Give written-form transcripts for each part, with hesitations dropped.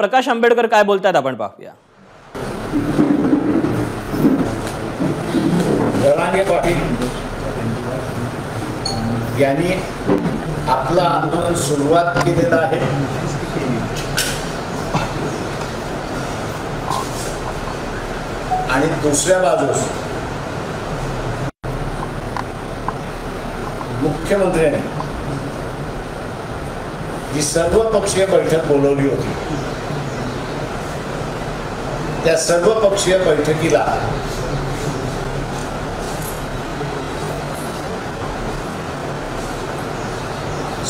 प्रकाश आंबेडकर काय बोलतात आपण पाहूया. जरांगे पाटील यांनी आपलं आंदोलन सुरुवात केलेलं आहे. आणि दुसऱ्या बाजूस मुख्यमंत्र्यांनी जी सर्वपक्षीय बैठक बोलवली होती त्या सर्वपक्षीय बैठकीला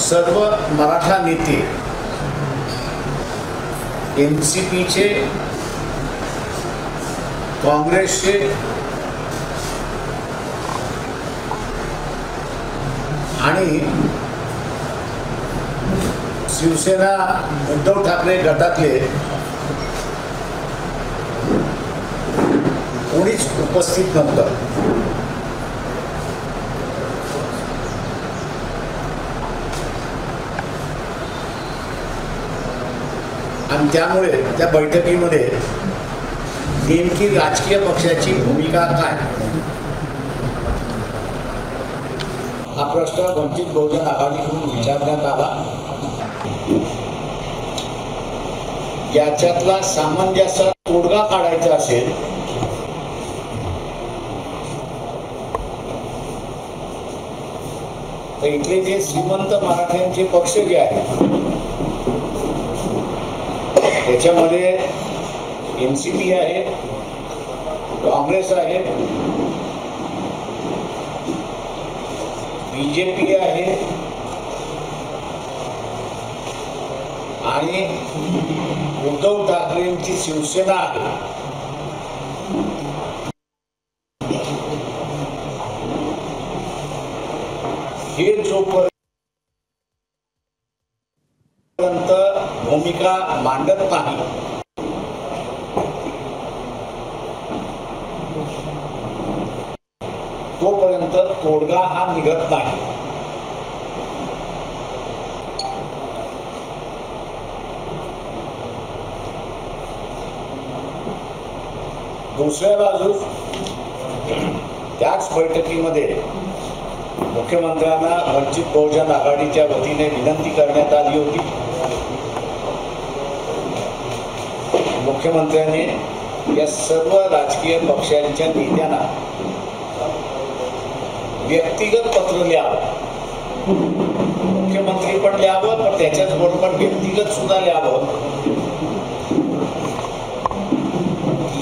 सर्व मराठा नेते, एनसीपीचे, काँग्रेसचे आणि शिवसेना उद्धव ठाकरे गटातले कोणीच उपस्थित नव्हतं. आणि त्यामुळे त्या बैठकीमध्ये नेमकी राजकीय पक्षाची भूमिका काय हा प्रश्न वंचित बहुजन आघाडीकडून विचारण्यात आला. याच्यातला सामंजस्य तोडगा काढायचा असेल तर इथले जे श्रीमंत मराठ्यांचे पक्ष जे आहेत त्याच्यामध्ये एनसीपी आहे, काँग्रेस आहे, बीजेपी आहे आणि उद्धव ठाकरेंची शिवसेना आहे. हे जोपर्यंत भूमिका मांडत नाही तोपर्यंत तोडगा हा निघत नाही. दुसऱ्या बाजूस त्याच बैठकीमध्ये मुख्यमंत्र्यांना वंचित बहुजन आघाडीच्या वतीने विनंती करण्यात आली होती. मुख्यमंत्र्यांनी या सर्व राजकीय पक्षांच्या नेत्यांना व्यक्तिगत पत्र लिहावं. मुख्यमंत्री पण लिहावं पण त्याच्याच बरोबर व्यक्तिगत सुद्धा लिहावं.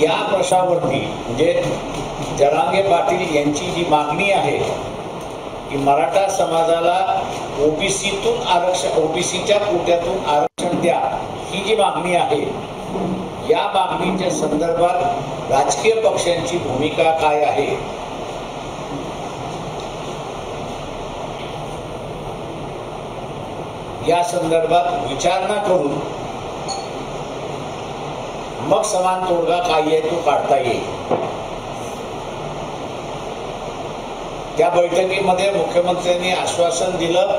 या प्रश्नावरती म्हणजे जरांगे पाटील यांची जी मागणी आहे की मराठा समाजाला ओबीसीतून आरक्षण, ओबीसीच्या कोट्यातून आरक्षण द्या, ही जी मागणी आहे या मागणीच्या संदर्भात राजकीय पक्षांची भूमिका काय आहे या संदर्भात विचारणा करून मग समान तोडगा काय आहे तो काढता येईल. त्या बैठकीमध्ये मुख्यमंत्र्यांनी आश्वासन दिलं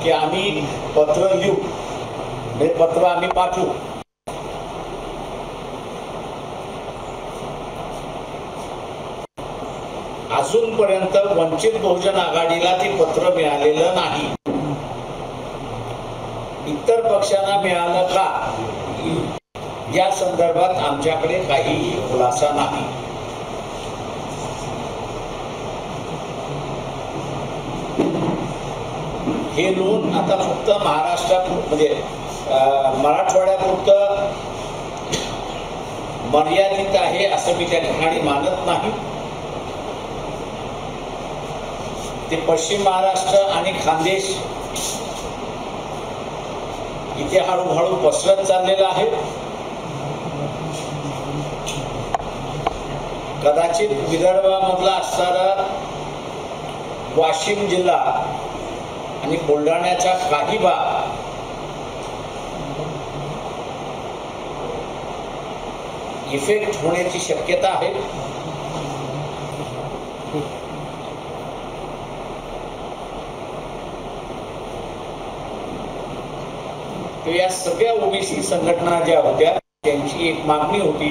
की आम्ही पत्र लिहू, हे पत्र आम्ही पाठवू. अजूनपर्यंत वंचित बहुजन आघाडीला ते पत्र मिळालेलं नाही. इतर पक्षांना मिळालं का या संदर्भात आमच्याकडे काही खुलासा नाही. हे लोन आता फक्त महाराष्ट्रात म्हणजे मराठवाड्यापुरतं मर्यादित आहे असं मी त्या ठिकाणी मानत नाही. ते पश्चिम महाराष्ट्र आणि खानदेश इथे हळूहळू पसरत चाललेलं आहे. कदाचित विदर्भामधला असणारा वाशिम जिल्हा आणि बुलढाण्याचा काही भाग इफेक्ट होण्याची शक्यता आहे. तर या सगळ्या ओबीसी संघटना ज्या होत्या त्यांची एक मागणी होती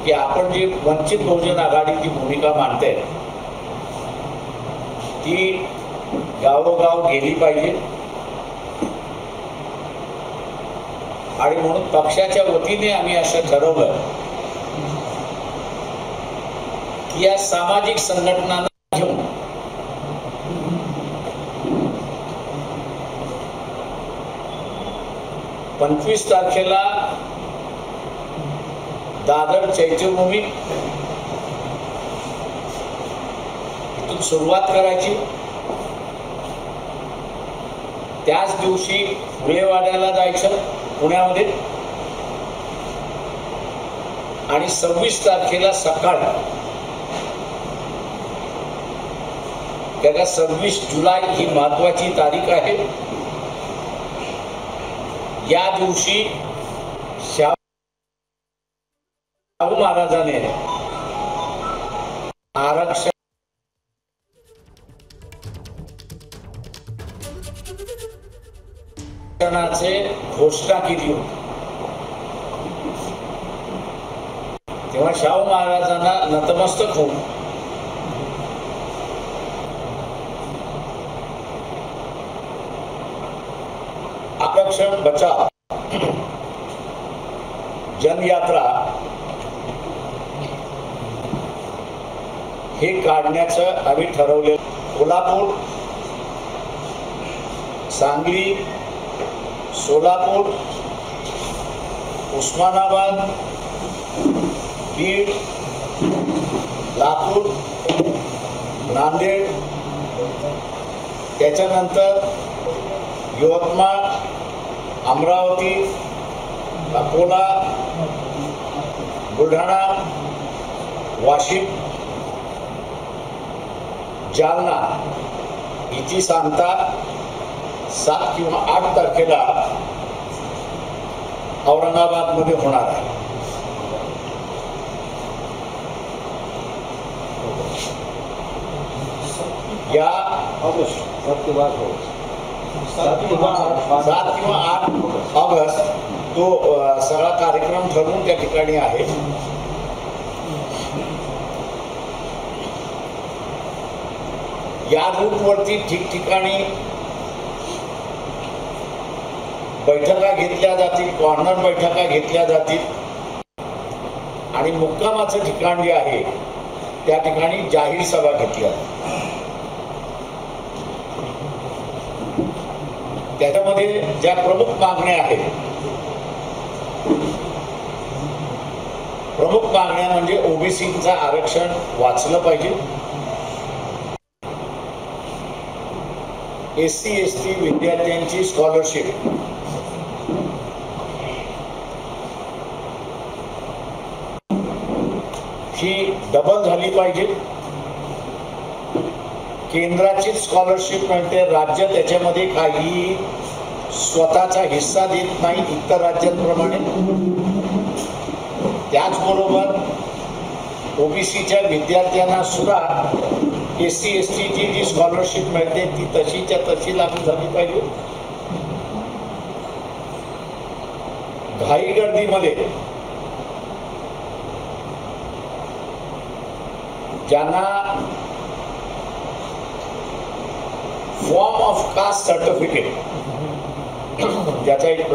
की आपण जे वंचित बहुजन आघाडीची भूमिका मांडते ती गावोगाव गेली पाहिजे आणि म्हणून पक्षाच्या वतीने आम्ही असं ठरवलं की या सामाजिक संघटनांना घेऊन 25 तारखेला दादर चैत्यभूमी इथून सुरुवात करायची. त्याच दिवशी फुलेवाड्याला जायचं पुण्यामध्ये आणि 26 तारखेला सकाळी, त्याला 26 जुलै ही महत्वाची तारीख आहे. या दिवशी शाहू महाराजांनी आरक्षणाचे घोषणा केली होती. तेव्हा शाहू महाराजांना नतमस्तक होऊन आरक्षण बचाव जनयात्रा हे काढण्याचं आम्ही ठरवले. कोल्हापूर, सांगली, सोलापूर, उस्मानाबाद, बीड, लातूर, नांदेड, त्याच्यानंतर यवतमाळ, अमरावती, अकोला, बुलढाणा, वाशिम, जालना हिची सांगता 7 किंवा 8 तारखेला औरंगाबाद मध्ये होणार आहे. या 7 किंवा 8 ऑगस्ट तो सगळा कार्यक्रम ठरवून त्या ठिकाणी आहे. या रूटवरती ठिकठिकाणी बैठका घेतल्या जातील, कॉर्नर बैठका घेतल्या जातील आणि मुक्कामाचं ठिकाण जे आहे त्या ठिकाणी जाहीर सभा घेतल्या जातील. त्याच्यामध्ये ज्या प्रमुख मागण्या आहेत, प्रमुख मागण्या म्हणजे ओबीसीचं आरक्षण वाचलं पाहिजे, SC ST विद्यार्थ्यांची स्कॉलरशिप ही डबल झाली पाहिजे, केंद्राची स्कॉलरशिप मिळते, राज्य त्याच्यामध्ये काही स्वतःचा हिस्सा देत नाही इतर राज्यांप्रमाणे. त्याचबरोबर ओबीसीच्या विद्यार्थ्यांना सुद्धा SC ST ची जी स्कॉलरशिप मिळते ती तशीच्या तशी लागू झाली पाहिजे. घाई गर्दीमध्ये ज्यांना फॉर्म ऑफ कास्ट सर्टिफिकेट, ज्याचा एक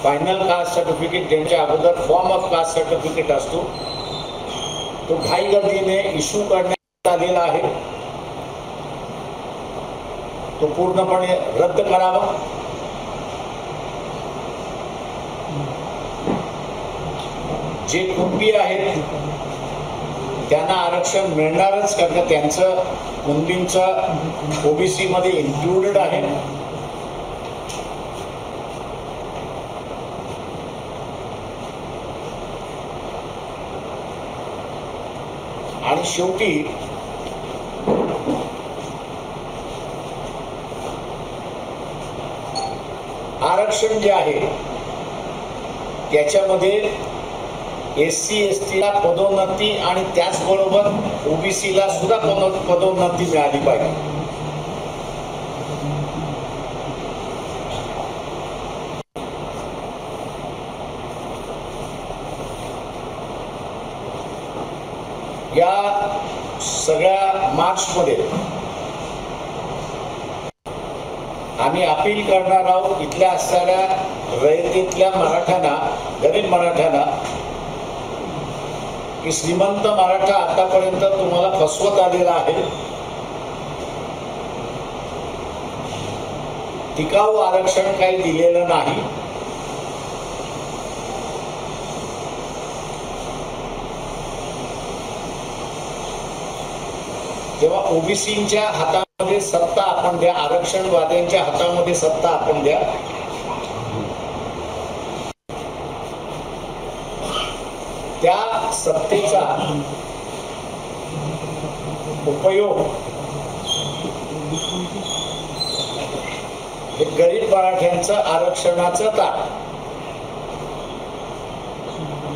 फायनल कास्ट सर्टिफिकेट ज्यांच्या अगोदर फॉर्म ऑफ कास्ट सर्टिफिकेट असतो तो घाई गर्दीने इश्यू करण्यात आलेला आहे, तो पूर्णपणे रद्द करावा. जे कुणबी आहेत त्यांना आरक्षण मिळणारच, कारण त्यांचं कुणबींचं ओबीसी मध्ये इन्क्लुडेड आहे. आणि शेवटी आरक्षण जे आहे त्याच्यामध्ये SC ST ला पदोन्नती आणि त्याचबरोबर ओबीसी ला सुद्धा पदोन्नती मिळाली पाहिजे. या सगळ्या मार्चमध्ये आम्ही अपील करणार आहोत इथल्या असणाऱ्या रयतेतल्या मराठ्यांना, गरीब मराठ्यांना, की श्रीमंत मराठा आतापर्यंत तुम्हाला फसवत आलेला आहे. टिकाऊ आरक्षण काही दिलेलं नाही. तेव्हा ओबीसीच्या हातामध्ये सत्ता आपण द्या, आरक्षणवाद्यांच्या हातामध्ये सत्ता आपण द्या. त्या सत्तेचा उपयोग हे गरीब मराठ्यांचं आरक्षणाचं ताट,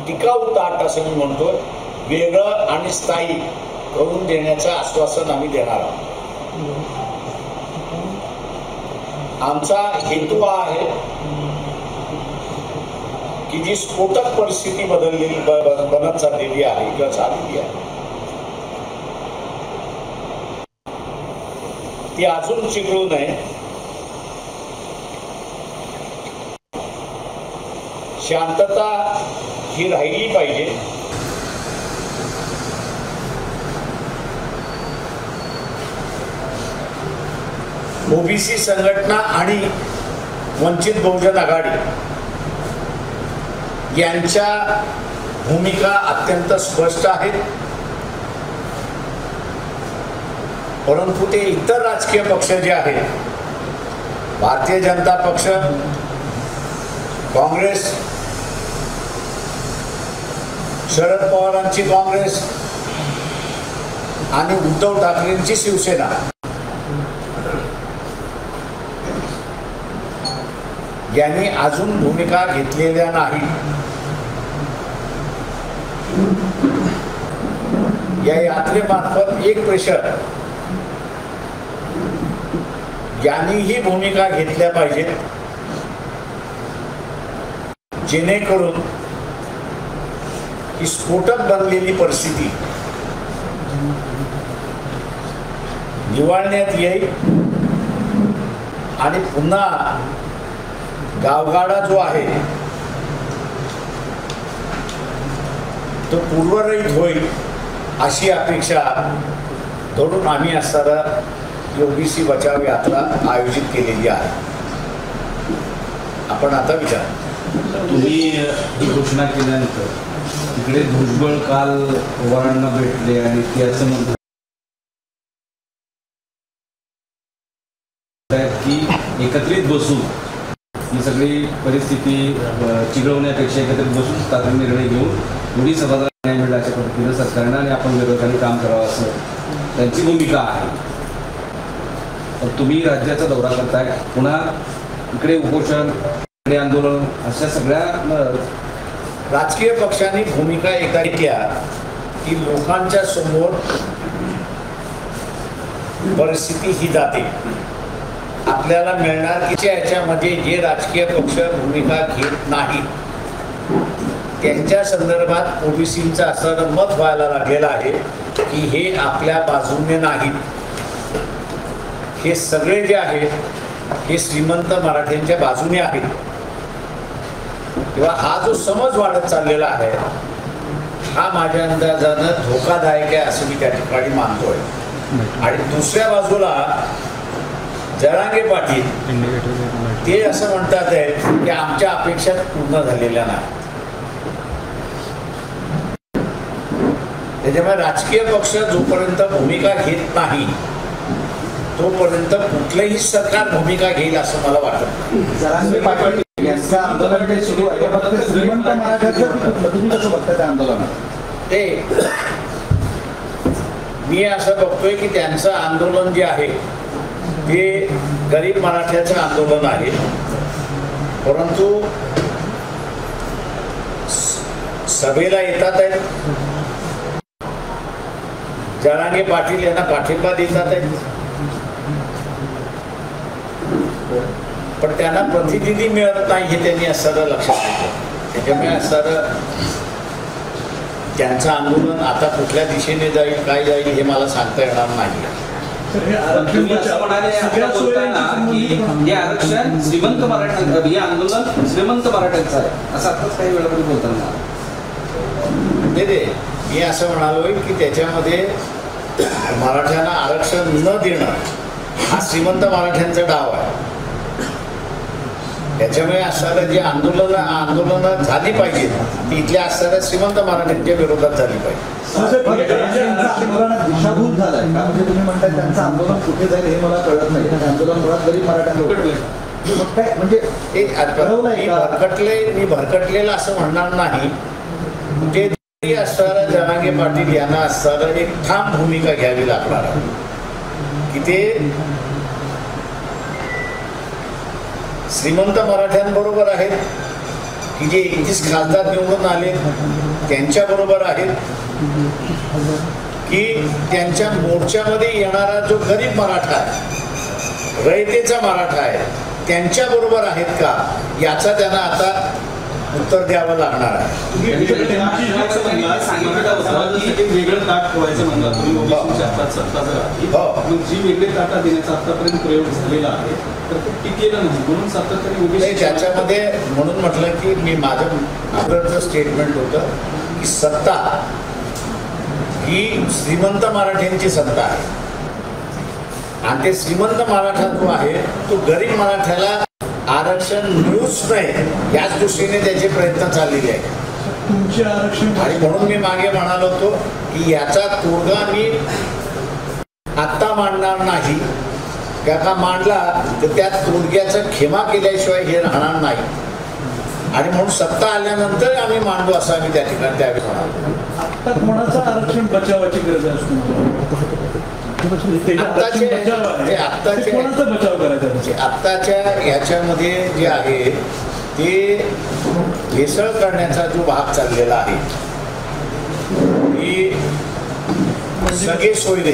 टिकाऊ ताट असं मी म्हणतो, वेगळं आणि स्थायी करून देण्याचं आश्वासन आम्ही देणार आहोत. आमचा हेतू हा आहे की जी स्फोटक परिस्थिती बनत चाललेली आहे किंवा झालेली आहे ती अजून चिघळू नये. शांतता ही राहिली पाहिजे. ओबीसी संघटना आणि वंचित बहुजन आघाडी यांच्या भूमिका अत्यंत स्पष्ट आहेत. परंतु ते इतर राजकीय पक्ष जे आहेत, भारतीय जनता पक्ष, काँग्रेस, शरद पवारांची काँग्रेस आणि उद्धव ठाकरेंची शिवसेना यांनी अजून भूमिका घेतलेल्या नाही. या यात्रेमार्फत एक प्रेशर यांनीही भूमिका घेतल्या पाहिजेत, जेणेकरून ही स्फोटक बनलेली परिस्थिती निवळण्यात येईल आणि पुन्हा गावगाडा जो आहे तो पूर्वरहित होईल अशी अपेक्षा धरून आम्ही असणारा ओबीसी बचाव यात्रा आयोजित केलेली आहे. आपण आता विचार, तुम्ही ही घोषणा केल्यानंतर तिकडे भुजबळ काल पवारांना भेटले आणि ते असं म्हणतात की एकत्रित बसून ही सगळी परिस्थिती चिघळवण्यापेक्षा एकत्रित बसून तात्काळ निर्णय घेऊन दोन्ही सभागृहात न्याय मिळाला अशा पद्धतीनं सरकारनं आणि आपण विरोधाने काम करावं असं त्यांची भूमिका आहे. पण तुम्ही राज्याचा दौरा करताय, पुन्हा इकडे उपोषण, इकडे आंदोलन, अशा सगळ्या राजकीय पक्षांनी भूमिका एकदा घेतल्या की लोकांच्या समोर परिस्थिती ही जाते. आपल्याला मिळणार की याच्यामध्ये जे राजकीय पक्ष भूमिका घेत नाही त्यांच्या संदर्भात ओबीसींचं असं मत व्हायला लागलेलं आहे की हे आपल्या बाजूने नाहीत. हे सगळे जे आहेत हे श्रीमंत मराठ्यांच्या बाजूने आहेत. किंवा हा जो समज वाढत चाललेला आहे हा माझ्या अंदाजानं धोकादायक आहे असं मी त्या ठिकाणी मानतोय. आणि दुसऱ्या बाजूला जरांगे पाटील ते असं म्हणतात आहेत की आमच्या अपेक्षा पूर्ण झालेल्या नाही. त्याच्यामुळे राजकीय पक्ष जोपर्यंत भूमिका घेत नाही तोपर्यंत कुठलंही सरकार भूमिका घेईल असं मला वाटत नाही. जरांगे पाटील यांचं आंदोलन ते सुरू आहे, फक्त श्रीमंत मराठ्याचं तुम्ही कसं बघता त्या आंदोलनात? ते मी असं बघतोय की त्यांचं आंदोलन जे आहे ते गरीब मराठ्याचं आंदोलन आहे. परंतु सभेला येतात आहेत, जरांगे पाटील यांना पाठिंबा देतात आहेत, पण त्यांना प्रतिनिधी मिळत नाही हे त्यांनी असं लक्षात घेतलं. त्याच्यामुळे असं त्यांचं आंदोलन आता कुठल्या दिशेने जाईल काय जाईल हे मला सांगता येणार नाही. पण तुम्ही असं म्हणाले आता बोलताना की हे आरक्षण श्रीमंत मराठ्यांचं, हे आंदोलन श्रीमंत मराठ्यांचं आहे असं आताच काही वेळामध्ये बोलताना नाही, मी असं म्हणालोय की त्याच्यामध्ये मराठ्यांना आरक्षण न देणं हा श्रीमंत मराठ्यांचा डाव आहे. त्याच्यामुळे असणारं जे आंदोलनं झाली पाहिजेत ती इथल्या असणाऱ्या श्रीमंत मराठ्यांच्या विरोधात झाली पाहिजे. आंदोलनात दिशाभूल झालाय का? म्हणजे तुम्ही म्हणताय त्यांचं आंदोलन कुठे जाईल हे मला कळत नाही. आंदोलन मुळात गरीब मराठ्यांना मग काय म्हणजे मी भरकटलेलं असं म्हणणार नाही. ते असणारा जरांगे पाटील यांना असणारं एक ठाम भूमिका घ्यावी लागणार आहे की ते श्रीमंत मराठ्यांबरोबर आहेत की जे 31 खासदार निवडून आले त्यांच्याबरोबर आहेत की त्यांच्या मोर्चामध्ये येणारा जो गरीब मराठा आहे, रयतेचा मराठा आहे, त्यांच्याबरोबर आहेत का याचा त्यांना आता उत्तर द्यावं लागणार आहे. वेगळं ताट ठेवायचं म्हणलं तुम्ही ओबीसीच्या हातात सत्ता जर आली जी वेगळे ताटा देण्याचा आतापर्यंत प्रयोग झालेला आहे तर ते टिकेलं नाही म्हणून सातत्याने ओबीसी त्याच्यामध्ये म्हणून म्हटलं की मी माझं अगोदरचं स्टेटमेंट होतं की सत्ता ही श्रीमंत मराठ्यांची सत्ता आहे आणि ते श्रीमंत मराठा जो आहे तो गरीब मराठ्याला आरक्षण मिळूच नाही याच दृष्टीने त्याचे प्रयत्न चाललेले आहेत तुमचे आरक्षण. आणि म्हणून मी मागे म्हणालो होतो की याचा तोडगा मी आत्ता मांडणार नाही. का मांडला तर त्या तोडग्याचा खेमा केल्याशिवाय हे राहणार नाही आणि म्हणून सत्ता आल्यानंतर आम्ही मांडू असं आम्ही त्या ठिकाणी त्यावेळी म्हणालो. आता कोणाचं आरक्षण बचावाची गरज असतो? आत्ताच्या याच्यामध्ये जे आहे ते भेसळ करण्याचा जो भाग चाललेला आहे की सगळे सोयरे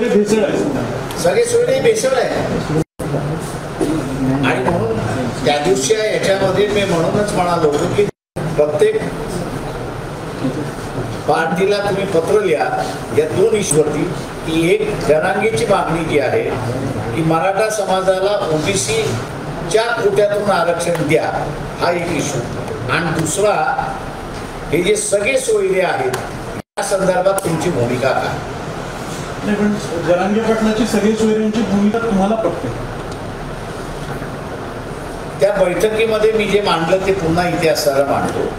भेसळ आहे, सगळे सोयरे भेसळ आहे. आणि म्हणून त्या दिवशी याच्यामध्ये मी म्हणूनच म्हणालो होतो की प्रत्येक पार्टीला तुम्ही पत्र लिहा या दोन इश्यूवरती की एक जनांगीची मागणी जी आहे की मराठा समाजाला ओबीसीच्या कोट्यातून आरक्षण द्या हा एक इश्यू आणि दुसरा हे जे सगळे सोयरे आहेत या संदर्भात तुमची भूमिका काय. नाही पण जरांगे पाटलाची सगळे सोयऱ्यांची भूमिका तुम्हाला पटते? त्या बैठकीमध्ये मी जे मांडलं ते पुन्हा इथे असताना मांडतो.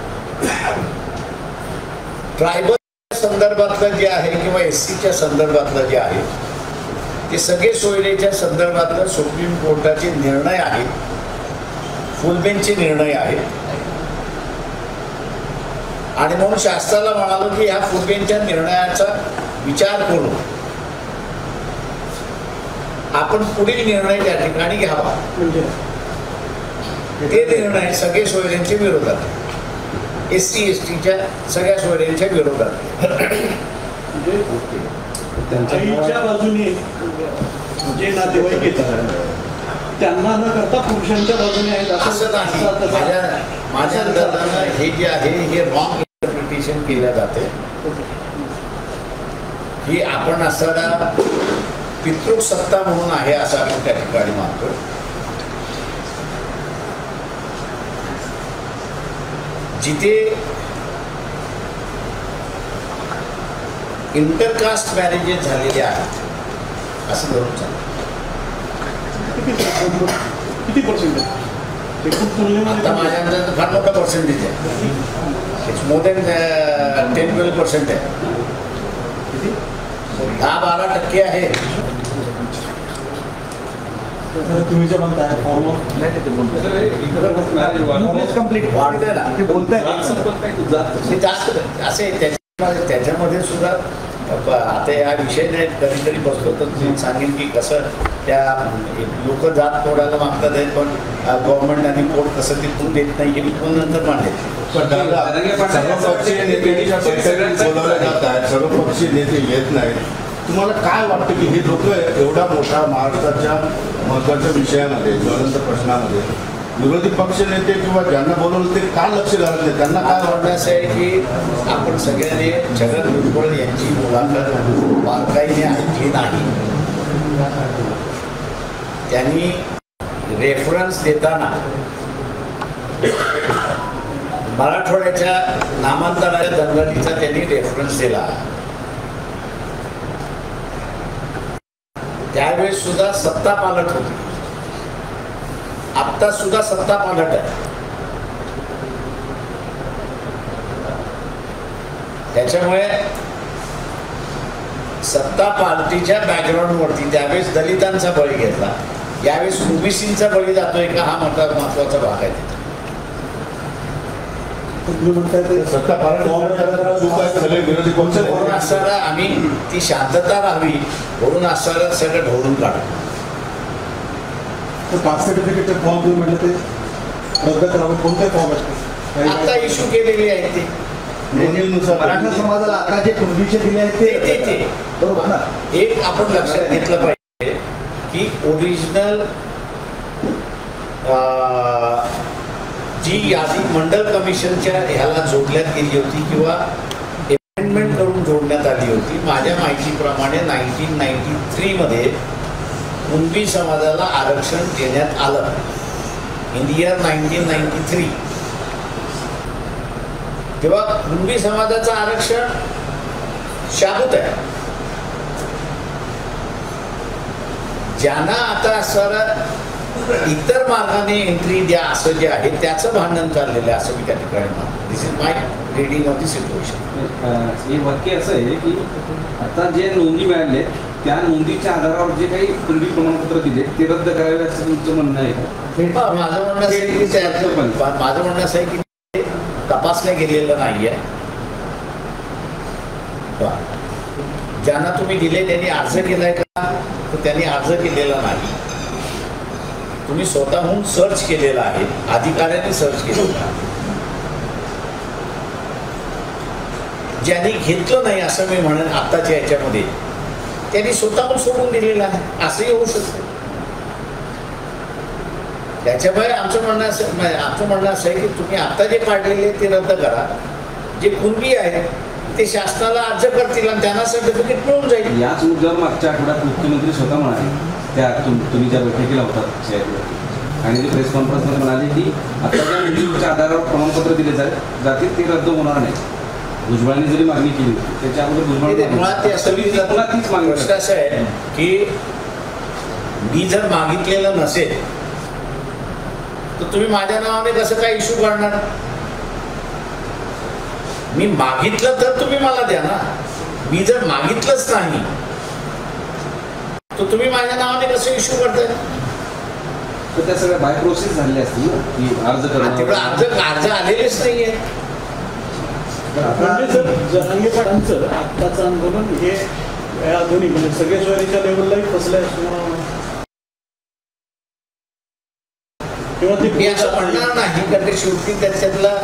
ट्रायबल संदर्भातलं जे आहे किंवा SCच्या संदर्भातलं जे आहे ते सगळे सोयरेच्या संदर्भातलं सुप्रीम कोर्टाचे निर्णय आहेत, फुलबेंचचे निर्णय आहेत आणि म्हणून शास्त्राला म्हणालो की ह्या फुलबेंचच्या निर्णयाचा विचार करून आपण पुढील निर्णय त्या ठिकाणी घ्यावा. ते निर्णय सगळे सोयऱ्यांच्या विरोधात, SC STच्या सगळ्या सोयऱ्यांच्या विरोधात. आईच्या बाजूने जे नातेवाईक येतात त्यांना न करता पुरुषांच्या बाजूने आहेत असं नाही. माझ्या अंदाजानं हे जे आहे हे रॉंग इंटरप्रिटेशन केल्या जाते. ही आपण असताना पितृ सत्ता म्हणून आहे असं आपण त्या ठिकाणी मानतो. जिथे इंटरकास्ट मॅरेजेस झालेले आहेत असं धरून चालतं. किती पर्सेंट आता माझ्या अंदाजात फार मोठा पर्सेंटेज आहे. इट्स मोर दॅन 10-12% आहे. 10-12% आहे. तुम्ही जे म्हणताय वाढतंय ना ते बोलताय ते जास्त असे त्याच्यामध्ये सुद्धा आता या विषयाने कधीतरी बसलो तर मी सांगेन की कसं त्या लोक जात तोडायला मागतात आहेत पण गव्हर्नमेंट आणि कोर्ट कसं ते तू देत नाही हे मी पण नंतर मांडेल. सर्वपक्षीय नेते बोलावले जात आहेत, सर्वपक्षीय नेते येत नाहीत. तुम्हाला काय वाटतं की हे लोक एवढा मोठा महाराष्ट्राच्या महत्त्वाच्या विषयामध्ये ज्वलंत प्रश्नामध्ये विरोधी पक्ष नेते किंवा ज्यांना बोलवलं ते का लक्ष घालत नाही? त्यांना काय काय वाटतं असं आहे की आपण सगळ्यांनी छगन भुजबळ यांची मुलाखत बारकाईने ऐकली नाही. त्यांनी रेफरन्स देताना मराठवाड्याच्या नामांतराच्या दंगलीचा त्यांनी रेफरन्स दिला. त्यावेळेस सुद्धा सत्ता पालट होती, आत्ता सुद्धा सत्ता पालट आहे. त्याच्यामुळे सत्ता पार्टीच्या बॅकग्राऊंडवरती त्यावेळेस दलितांचा बळी घेतला, यावेळेस ओबीसींचा बळी जातोय का, हा महत्वाचा भाग आहे. सत्ता सगळे विरोधी पक्ष म्हणून असताना आम्ही ती शांतता राहावी म्हणून असताना सगळं ढोळून काढू. कास्ट सर्टिफिकेटचे फॉर्म तुम्ही म्हटलं ते रद्द करावं, कोणते फॉर्म असतात आता इश्यू केलेली आहे ते नोंदणीनुसार मराठा समाजाला आता जे पूर्वीचे दिले आहेत ते बरोबर ना. एक आपण लक्षात घेतलं पाहिजे की ओरिजिनल जी यादी मंडल कमिशनच्या ह्याला जोडण्यात गेली होती किंवा अमेंडमेंट करून जोडण्यात आली होती, माझ्या माहितीप्रमाणे 1993 मध्ये कुणबी समाजाला आरक्षण देण्यात आलं. इन द इयर 1993 तेव्हा कुणबी समाजाचं आरक्षण शाबूत आहे. ज्यांना आता असं इतर मार्गाने एंट्री द्या असं जे आहे त्याचं भांडण चाललेलं आहे असं मी त्या ठिकाणी म्हणतो. This is my reading of the situation. हे वाक्य असं आहे की आता जे नोंदी मिळाले त्या नोंदीच्या आधारावर जे काही कुणबी प्रमाणपत्र दिले ते रद्द करावे असं तुमचं म्हणणं आहे का? माझं म्हणणं असं आहे की माझं म्हणणं असं आहे की ते तपासलं गेलेलं नाहीये. ज्यांना तुम्ही दिले त्यांनी अर्ज केलाय का, तर त्यांनी अर्ज केलेला नाही. तुम्ही स्वतःहून सर्च केलेला आहे, अधिकाऱ्यांनी सर्च केलेला आहे. ज्यांनी घेतलं नाही असं मी म्हणेन आत्ताच्या याच्यामध्ये त्यांनी स्वतःहून सोडून दिलेलं आहे, असंही होऊ शकतं. त्याच्यामुळे आमचं म्हणणं असं आहे की तुम्ही आता जे काढलेले ते रद्द करा. जे कुणबी आहे ते शासनाला अर्ज करतील आणि त्यांना सर्टिफिकेट मिळून जाईल. याच मुद्द्यावर मागच्या आठवड्यात मुख्यमंत्री स्वतः म्हणाले त्या तुम्ही ज्या बैठकीला होतात आणि ते प्रेस कॉन्फरन्समध्ये म्हणाले की आता ज्या नोंदीच्या आधारावर प्रमाणपत्र दिले जातील ते रद्द होणार नाही. भुजबळांनी जरी मागणी केली त्याच्या अगोदर मुळात ते असं तीच मागणी. प्रश्न असं आहे की मी जर मागितलेलं नसेल तर तुम्ही माझ्या नावाने कसं काय इश्यू करणार? मी मागितलं तर तुम्ही मला द्या ना. मी जर मागितलंच नाही तर तुम्ही माझ्या नावाने कसं इश्यू करताय? तर त्या सगळ्या बाय प्रोसेस झालेल्या असतील की अर्ज तेवढं अर्ज आलेलेच नाहीये. जरांगे पाटांचं आत्ताचं आंदोलन हे आधुनिक म्हणजे सगळे ज्वारीच्या लेवललाही फसलंय किंवा मी असं म्हणणार नाही कारण ते शेवटी त्याच्यातला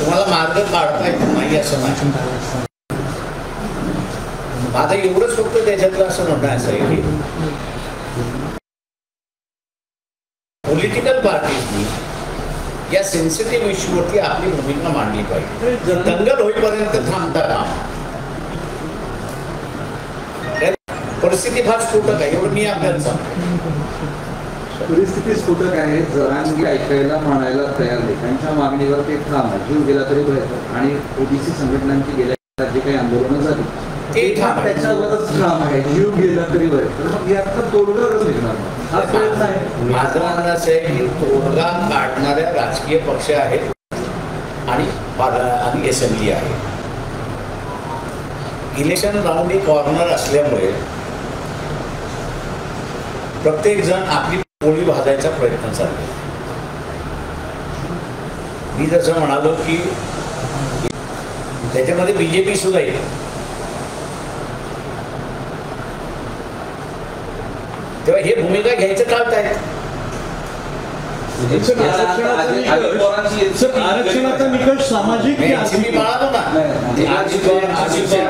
तुम्हाला मार्ग काढता येत नाही असं नाही. माझं एवढंच फक्त त्याच्यातलं असं म्हणणं असं आहे की पॉलिटिकल पार्टीजनी या सेन्सिटिव्ह इश्यूवरती आपली भूमिका मांडली पाहिजे. दंगल होईपर्यंत थांबता कामा. परिस्थिती फार स्फोटक आहे एवढं मी आपल्याला सांगतो. परिस्थिती स्फोटक आहे. जरांगे ऐकायला म्हणायला तयार नाही. त्यांच्या मागणीवर ते ठाम आहे. जीव गेला तरी बरं. आणि ओबीसी संघटनांची गेल्या जे काही आंदोलनं झाली ते त्याच्यावरच ठाम आहे. जीव गेला तरी बरं. तर मग यातनं तोडगाच निघणार हा प्रयत्न आहे. माझं म्हणणं असं आहे की तोडगा काढणाऱ्या राजकीय पक्ष आहेत आणि असेंब्ली आहे. इलेक्शन राऊंड ही कॉर्नर असल्यामुळे प्रत्येक जण आपली पोळी भाजायचा प्रयत्न चालला. मी जसं म्हणालो की त्याच्यामध्ये बीजेपी सुद्धा येईल. तेव्हा हे भूमिका घ्यायचं टाळतायत. म्हणजे याचा अर्थ अजित पवारांची सर, आरक्षणाचा निकष सामाजिक की एनसीपी आर्थिक? म्हणालो ना, अजित पवार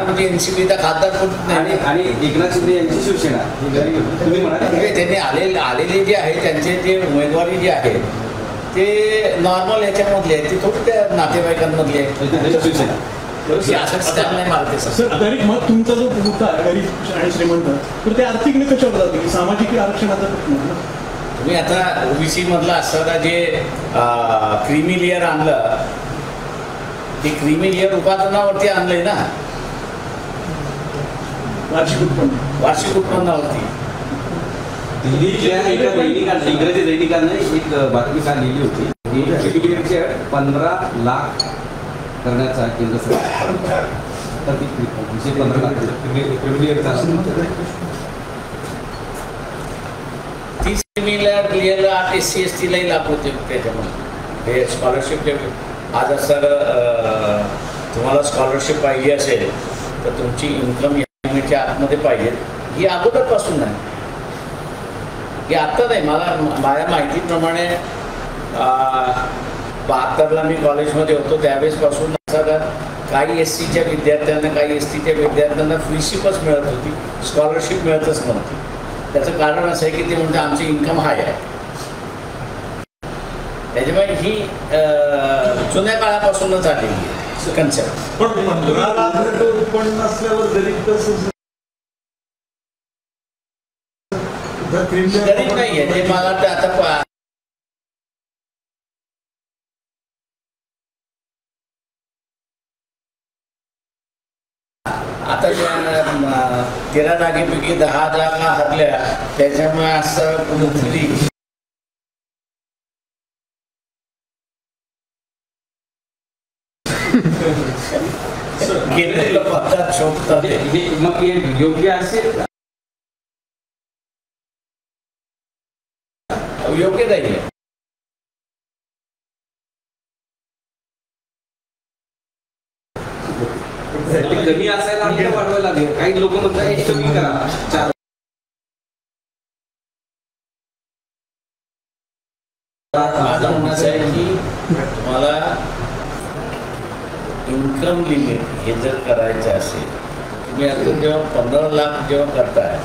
म्हणजे एनसीपीचा खासदार पण नाही. आणि एकनाथ शिंदे यांची शिवसेना ही जरी तुम्ही म्हणाले म्हणजे त्यांनी आलेले जे आहे त्यांचे जे उमेदवारी जे आहे ते नॉर्मल ह्याच्यामधले आहेत, ते थोडी त्या नातेवाईकांमधले आहेत. शिवसेना हे असंच स्टॅम्प नाही मारते सर. सर, गरीब मग तुमचा जो मुद्दा आहे गरीब आणि श्रीमंत, तर ते आर्थिक निकषावर जाते की सामाजिक आरक्षणाचा प्रश्न आहे ना? तुम्ही आता ओबीसी मधलं असताना जे क्रीमी लेअर आणलं, ते क्रीमी लेअर उत्पादनावरती आणलंय ना, वार्षिक उत्पन्न. वार्षिक उत्पन्नावरती. दिल्लीच्या एका दैनिकाने, इंग्रजी दैनिकाने एक बातमी काल लिहिली होती की क्रिमिलियरची अट 15 लाख करण्याचा केंद्र सरकार, तर ती 15 लाख क्रिमिलियरचा ती क्रीमी लेअर 8 SC ST लाही लाभ होते त्याच्यामध्ये. हे स्कॉलरशिप आज सर तुम्हाला स्कॉलरशिप पाहिजे असेल तर तुमची इन्कम या लिमिटच्या आतमध्ये पाहिजे. ही अगोदरपासून नाही, हे आत्ता नाही. माझ्या माहितीप्रमाणे 72ला मी कॉलेजमध्ये होतो त्यावेळेसपासून असं काही SCच्या विद्यार्थ्यांना, काही STच्या विद्यार्थ्यांना फ्रीशिपच मिळत होती, स्कॉलरशिप मिळतच नव्हती. त्याचं कारण असं आहे की ते म्हणजे आमची इन्कम हाय आहे. त्याच्यामुळे ही जुन्या काळापासूनच आलेली आहे कन्सेप्ट. पण 15 लाख उत्पन्न असल्यावर गरीब कसं? गरीब नाही आहे ते. मला वाटतं आता आता 13 जागेपैकी 10 जागा हरल्या, त्याच्यामुळे असं कुठेतरी केंद्रीय पदात शोधतात. हे मग हे योग्य असेल, योग्य नाही आहे. ते कमी असायला आपल्याला वाढवायला लागेल. काही लोक म्हणतात हे कमी करा 4. माझं म्हणणं असं आहे की तुम्हाला इन्कम लिमिट हे जर करायचं असेल, तुम्ही आता जेव्हा 15 लाख जेव्हा करताय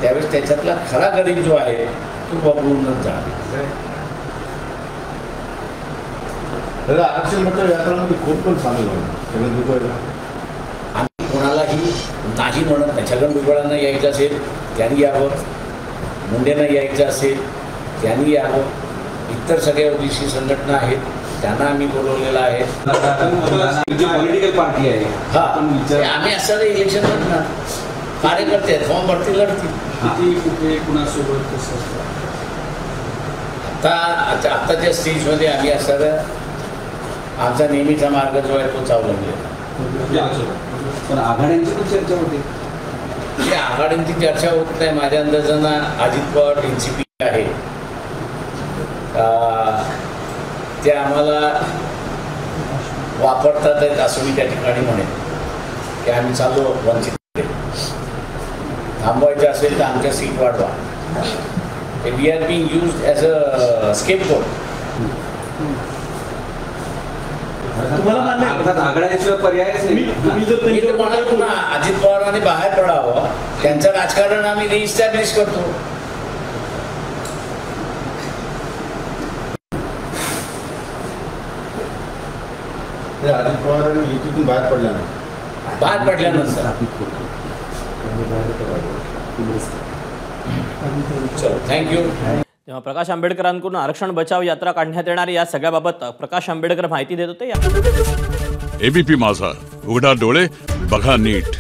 त्यावेळेस त्याच्यातला खरा गरीब जो आहे तो बघूनच जा. आरक्षण म्हटलं व्याकरणामध्ये खूप पण सामील होईल. आम्ही कोणालाही नाही म्हणत नाही. छगन भुजबळांना यायचं असेल त्यांनी यावं, मुंडेंना यायचं असेल त्यांनी यावं, इतर सगळ्या ओबीसी संघटना आहेत त्यांना आम्ही बोलवलेलं आहे. पॉलिटिकल पार्टी आहे. हा, आम्ही असं इलेक्शन लढणार, कार्यकर्ते आहेत, फॉर्म भरती लढतील. किती कुठे कुणासोबत कसं असतं? आत्ताच्या स्टेजमध्ये आम्ही असं आमचा नेहमीचा मार्ग जो आहे तो चालवलेला. पण आघाड्यांची पण चर्चा होते. ही आघाड्यांची चर्चा होत नाही. माझ्या अंदाजानं अजित पवार एनसीपी आहे ते आम्हाला वापरतात आहेत असं मी त्या ठिकाणी म्हणेन की आम्ही चालू वंचित थांबवायचं असेल तर आमच्या सीट वाढवा. We are being used as a scapegoat. तुम्हाला मान्य आहे? अर्थात आघाड्याशिवाय पर्यायच नाही. तुम्ही जर मी तर त्यांच्यावर म्हणालो ना, अजित पवारांनी बाहेर पडावं, त्यांचं राजकारण आम्ही रिइस्टॅब्लिश करतो. अजित पवार युतीतून बाहेर पडल्या नाही. बाहेर पडल्यानंतर चलो, थँक्यू. तेव्हा प्रकाश आंबेडकरांकडून आरक्षण बचाव यात्रा काढण्यात येणार या सगळ्याबाबत प्रकाश आंबेडकर माहिती देत होते. एबीपी माझा, उघडा डोळे बघा नीट.